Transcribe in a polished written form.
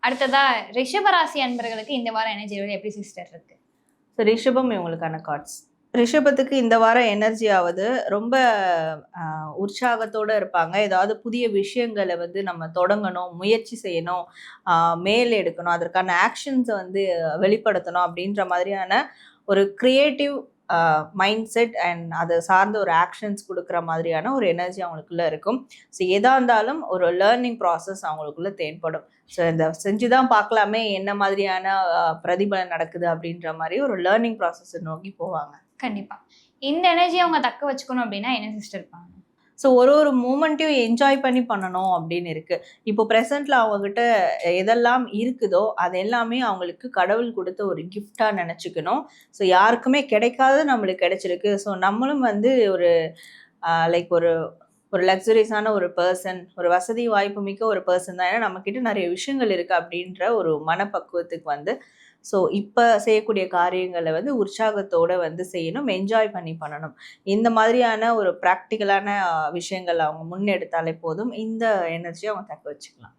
அடுத்ததா ரிஷபராசி அன்பர்களுக்கு இந்த வாரம் எனர்ஜி எப்படி சிஸ்டர் இருக்கு? ஸோ ரிஷபம் இவங்களுக்கான கார்ட்ஸ். ரிஷபத்துக்கு இந்த வாரம் எனர்ஜி ஆகுது ரொம்ப உற்சாகத்தோடு இருப்பாங்க. ஏதாவது புதிய விஷயங்களை வந்து நம்ம தொடங்கணும், முயற்சி செய்யணும், மேல் எடுக்கணும், அதற்கான ஆக்ஷன்ஸை வந்து வெளிப்படுத்தணும் அப்படின்ற மாதிரியான ஒரு கிரியேட்டிவ் மைண்ட் செட் அண்ட் அதை சார்ந்த ஒரு ஆக்ஷன்ஸ் கொடுக்குற மாதிரியான ஒரு எனர்ஜி அவங்களுக்குள்ள இருக்கும். ஸோ எதாக இருந்தாலும் ஒரு லேர்னிங் ப்ராசஸ் அவங்களுக்குள்ள தேவைப்படும். ஸோ இந்த செஞ்சு தான் பார்க்கலாமே என்ன மாதிரியான பிரதிபலன் நடக்குது அப்படின்ற மாதிரி ஒரு லேர்னிங் ப்ராசஸை நோக்கி போவாங்க. கண்டிப்பாக இந்த எனர்ஜி அவங்க தக்க வச்சுக்கணும் அப்படின்னா என்ன சிஸ்டர் இருப்பாங்க? ஸோ ஒரு மூமெண்ட்டையும் என்ஜாய் பண்ணி பண்ணணும் அப்படின்னு இருக்குது. இப்போ ப்ரெசண்ட்டில் அவங்கக்கிட்ட எதெல்லாம் இருக்குதோ அது எல்லாமே அவங்களுக்கு கடவுள் கொடுத்த ஒரு கிஃப்டாக நினச்சிக்கணும். ஸோ யாருக்குமே கிடைக்காதது நம்மளுக்கு கிடைச்சிருக்கு. ஸோ நம்மளும் வந்து ஒரு லைக் ஒரு லக்ஸுரியஸான ஒரு பர்சன், ஒரு வசதி வாய்ப்பு மிக்க ஒரு பர்சன் தான். ஏன்னா நம்மக்கிட்ட நிறைய விஷயங்கள் இருக்குது அப்படின்ற ஒரு மனப்பக்குவத்துக்கு வந்து ஸோ இப்போ செய்யக்கூடிய காரியங்களை வந்து உற்சாகத்தோடு வந்து செய்யணும், என்ஜாய் பண்ணி பண்ணணும். இந்த மாதிரியான ஒரு ப்ராக்டிக்கலான விஷயங்கள் அவங்க முன்னெடுத்தாலே போதும். இந்த எனர்ஜியை அவங்க தக்க வச்சுக்கலாம்.